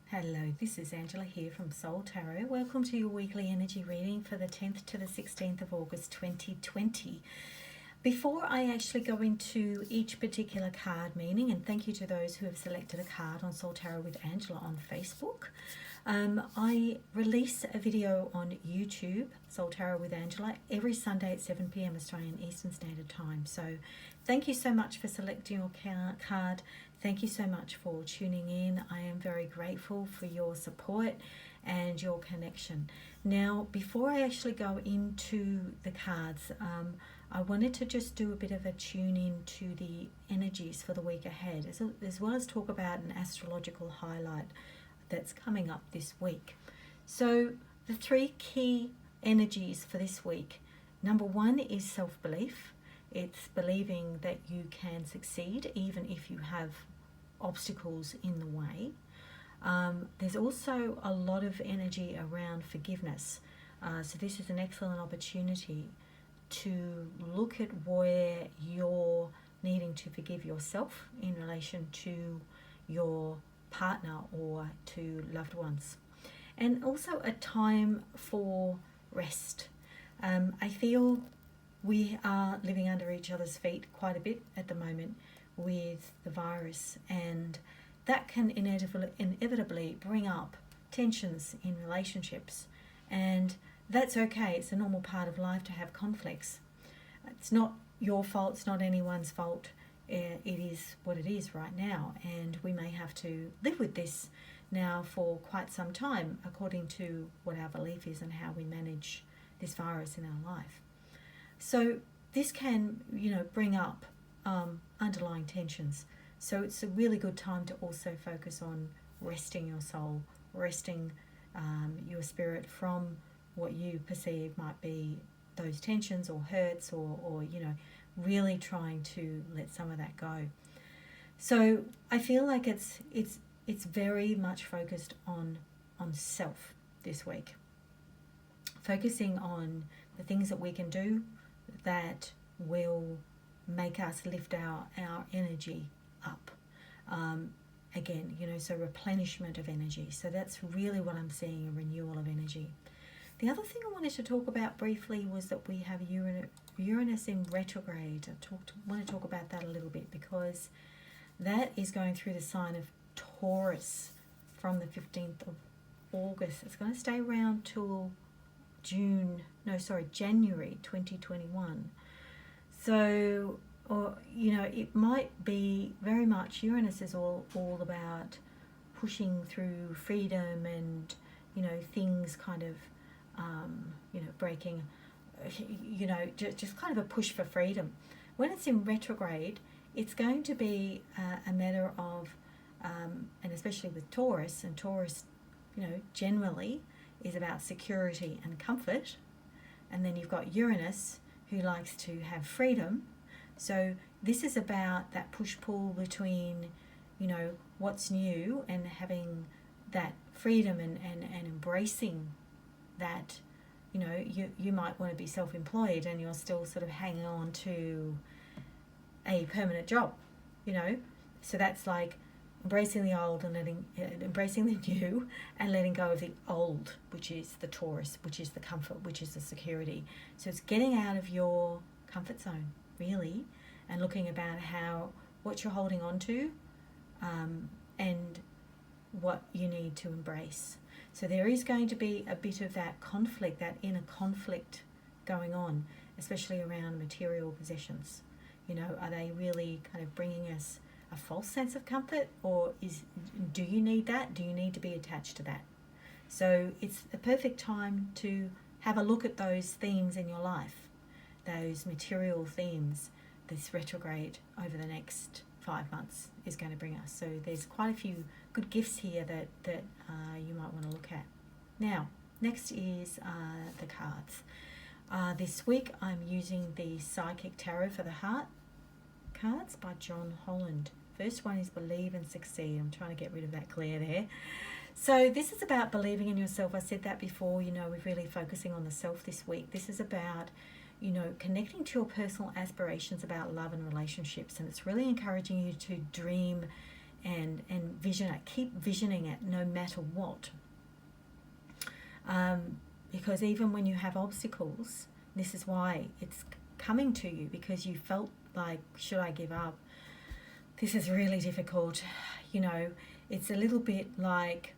Hello, this is Angela here from Soul Tarot. Welcome to your weekly energy reading for the 10th to the 16th of August 2020. Before I actually go into each particular card meaning, and thank you to those who have selected a card on Soul Tarot with Angela on Facebook, I release a video on YouTube, Soul Tarot with Angela, every Sunday at 7 p.m. Australian Eastern Standard Time. So thank you so much for selecting your card. Thank you so much for tuning in. I am very grateful for your support and your connection. Now, before I actually go into the cards, I wanted to just do a bit of a tune in to the energies for the week ahead, as well as talk about an astrological highlight that's coming up this week. So the three key energies for this week. Number one is self-belief. It's believing that you can succeed even if you have obstacles in the way. There's also a lot of energy around forgiveness. So this is an excellent opportunity to look at where you're needing to forgive yourself in relation to your partner or to loved ones. And also a time for rest. I feel we are living under each other's feet quite a bit at the moment with the virus, and that can inevitably bring up tensions in relationships, and that's okay. It's a normal part of life to have conflicts. It's not your fault, it's not anyone's fault. It is what it is right now, and we may have to live with this now for quite some time according to what our belief is and how we manage this virus in our life. So this can, bring up underlying tensions. So it's a really good time to also focus on resting your soul, resting your spirit from what you perceive might be those tensions or hurts, or really trying to let some of that go. So I feel like it's very much focused on self this week, focusing on the things that we can do that will make us lift our energy up. Again, so replenishment of energy. So that's really what I'm seeing, a renewal of energy. The other thing I wanted to talk about briefly was that we have Uranus in retrograde. I want to talk about that a little bit because that is going through the sign of Taurus from the 15th of August. It's going to stay around till January 2021. So, it might be very much, Uranus is all about pushing through freedom and, things kind of, breaking, just kind of a push for freedom. When it's in retrograde, it's going to be a matter of, and especially with Taurus, and Taurus, generally is about security and comfort. And then you've got Uranus, who likes to have freedom. So this is about that push-pull between, what's new and having that freedom and embracing that. You might want to be self-employed and you're still sort of hanging on to a permanent job, So that's like embracing the old and embracing the new and letting go of the old, which is the Taurus, which is the comfort, which is the security. So it's getting out of your comfort zone, really, and looking about what you're holding on to, and what you need to embrace. So there is going to be a bit of that conflict, that inner conflict going on, especially around material possessions. Are they really kind of bringing us a false sense of comfort, or do you need that? Do you need to be attached to that? So it's a perfect time to have a look at those themes in your life, those material themes. This retrograde over the next 5 months is going to bring us. So there's quite a few good gifts here that you might want to look at. Now, next is the cards. This week I'm using the Psychic Tarot for the Heart cards by John Holland. First one is Believe and Succeed. I'm trying to get rid of that glare there. So this is about believing in yourself. I said that before, we're really focusing on the self this week. This is about, connecting to your personal aspirations about love and relationships. And it's really encouraging you to dream and vision it. Keep visioning it no matter what. Because even when you have obstacles, this is why it's coming to you, because you felt like, should I give up? This is really difficult. You know, it's a little bit like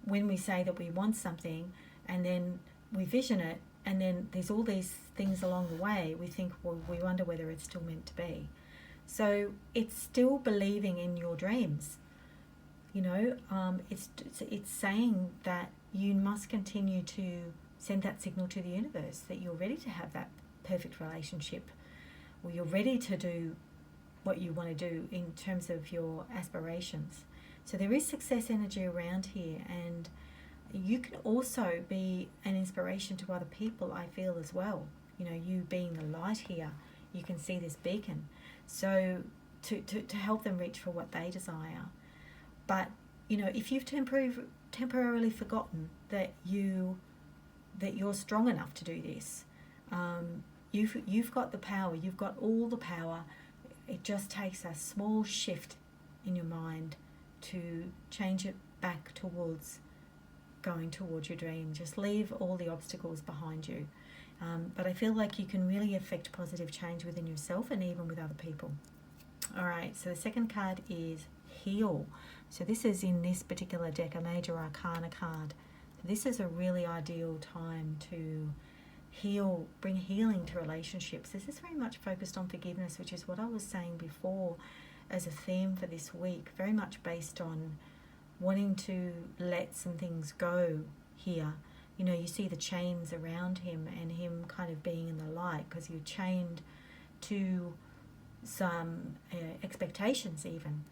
when we say that we want something and then we vision it, and then there's all these things along the way, we think, well, we wonder whether it's still meant to be. So it's still believing in your dreams. You know, it's saying that you must continue to send that signal to the universe that you're ready to have that perfect relationship, or you're ready to do what you want to do in terms of your aspirations. So there is success energy around here, and you can also be an inspiration to other people, I feel, as well. You know, you being the light here, you can see this beacon. So to help them reach for what they desire. But, you know, if you've temporarily forgotten that you're strong enough to do this, you've got the power, you've got all the power. It just takes a small shift in your mind to change it back towards going towards your dream. Just leave all the obstacles behind you. But I feel like you can really affect positive change within yourself and even with other people. All right, so the second card is Heal. So this is in this particular deck, a Major Arcana card. So this is a really ideal time to heal, bring healing to relationships. This is very much focused on forgiveness, which is what I was saying before as a theme for this week, very much based on wanting to let some things go here. You know, you see the chains around him and him kind of being in the light because you're chained to some expectations even.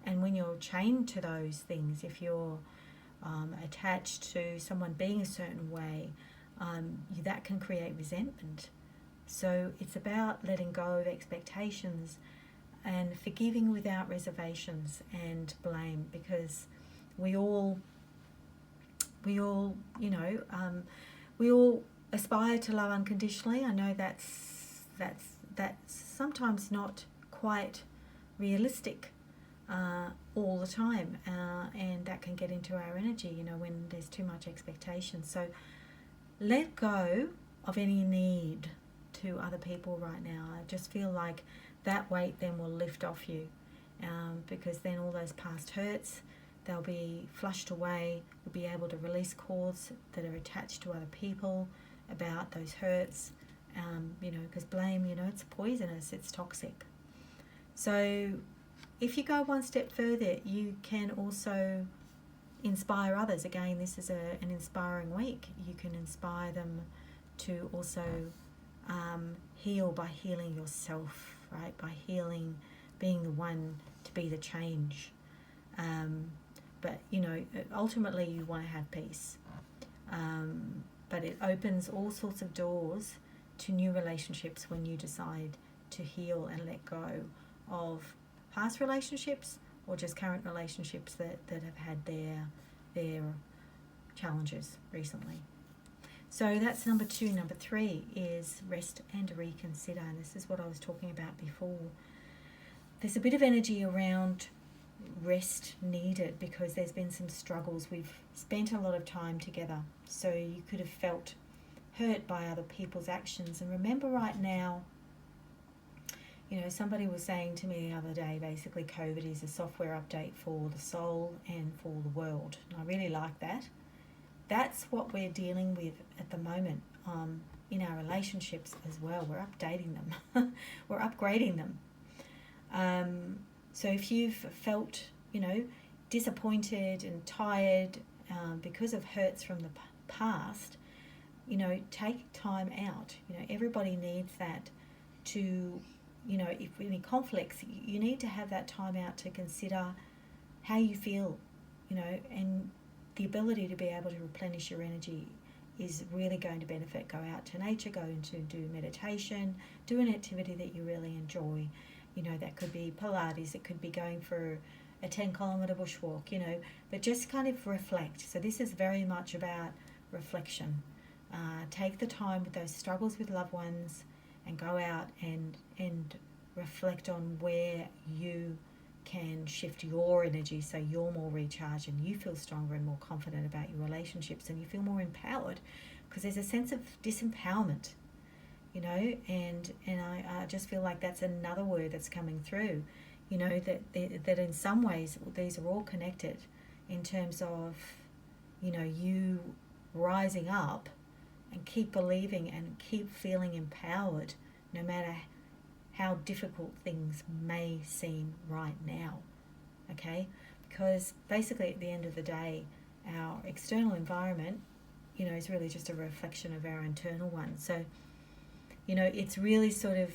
And when you're chained to those things, if you're attached to someone being a certain way, that can create resentment. So it's about letting go of expectations and forgiving without reservations and blame, because we all you know, we all aspire to love unconditionally. I know that's sometimes not quite realistic all the time, and that can get into our energy, you know, when there's too much expectation. So let go of any need to other people right now. I just feel like that weight then will lift off you, because then all those past hurts, they'll be flushed away. You'll be able to release cords that are attached to other people about those hurts, you know, because blame, you know, it's poisonous, it's toxic. So if you go one step further, you can also inspire others. Again, this is an inspiring week. You can inspire them to also heal by healing yourself, right? By healing, being the one to be the change. But, you know, ultimately you want to have peace. But it opens all sorts of doors to new relationships when you decide to heal and let go of past relationships or just current relationships that have had their challenges recently. So that's number 2. Number 3 is rest and reconsider. And this is what I was talking about before. There's a bit of energy around rest needed because there's been some struggles. We've spent a lot of time together, so you could have felt hurt by other people's actions. And remember right now, you know, somebody was saying to me the other day, basically COVID is a software update for the soul and for the world. And I really like that. That's what we're dealing with at the moment in our relationships as well. We're updating them. We're upgrading them. So if you've felt, you know, disappointed and tired because of hurts from the past, you know, take time out. You know, everybody needs that to, you know, if any conflicts, you need to have that time out to consider how you feel, you know, and the ability to be able to replenish your energy is really going to benefit. Go out to nature, go into do meditation, do an activity that you really enjoy. You know, that could be Pilates, it could be going for a 10-kilometre bushwalk, you know, but just kind of reflect. So this is very much about reflection. Take the time with those struggles with loved ones and go out and reflect on where you can shift your energy so you're more recharged and you feel stronger and more confident about your relationships, and you feel more empowered, because there's a sense of disempowerment, you know, and I just feel like that's another word that's coming through, you know, that in some ways these are all connected in terms of, you know, you rising up and keep believing and keep feeling empowered no matter how difficult things may seem right now, okay? Because basically at the end of the day, our external environment, you know, is really just a reflection of our internal one. So, you know, it's really sort of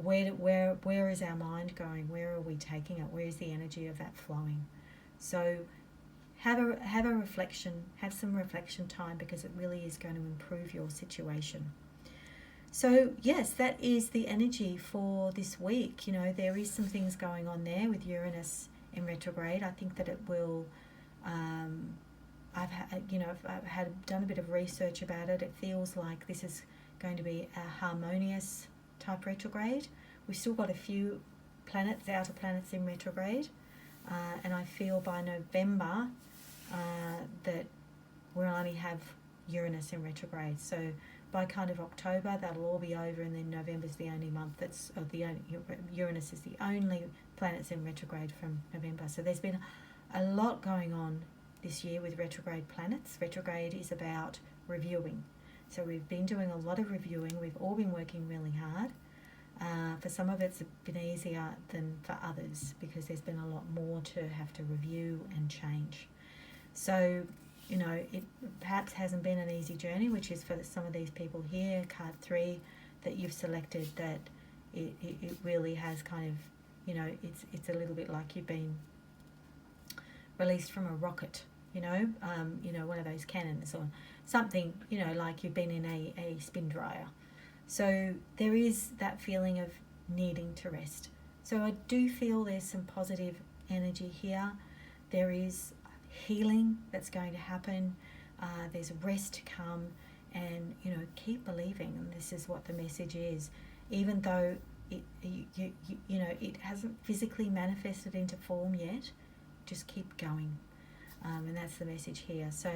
where is our mind going? Where are we taking it? Where is the energy of that flowing? So have a reflection, have some reflection time, because it really is going to improve your situation. So yes, that is the energy for this week. You know, there is some things going on there with Uranus in retrograde. I think that it will, I've done a bit of research about it. It feels like this is going to be a harmonious type retrograde. We've still got a few planets, outer planets in retrograde, and I feel by November that we'll only have Uranus in retrograde. So by kind of October, that'll all be over, and then November's the only month Uranus is the only planets in retrograde from November. So there's been a lot going on this year with retrograde planets. Retrograde is about reviewing. So we've been doing a lot of reviewing. We've all been working really hard. For some of it's been easier than for others, because there's been a lot more to have to review and change. So, you know, it perhaps hasn't been an easy journey, which is for some of these people here, card 3, that you've selected, that it really has kind of, you know, it's a little bit like you've been released from a rocket, you know, one of those cannons or something, you know, like you've been in a spin dryer. So there is that feeling of needing to rest. So I do feel there's some positive energy here. There is healing that's going to happen. There's rest to come, and, you know, keep believing. And this is what the message is. Even though it hasn't physically manifested into form yet, just keep going. And that's the message here. So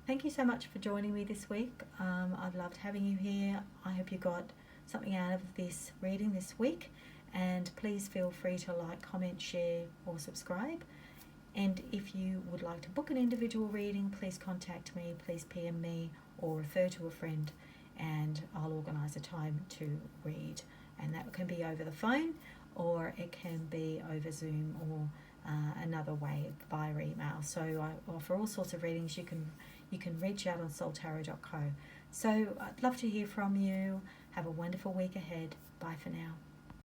thank you so much for joining me this week. I've loved having you here. I hope you got something out of this reading this week. And please feel free to like, comment, share, or subscribe. And if you would like to book an individual reading, please contact me, please PM me, or refer to a friend, and I'll organise a time to read. And that can be over the phone, or it can be over Zoom, or another way via email. So I offer all sorts of readings. You can reach out on soultarot.co. So I'd love to hear from you. Have a wonderful week ahead. Bye for now.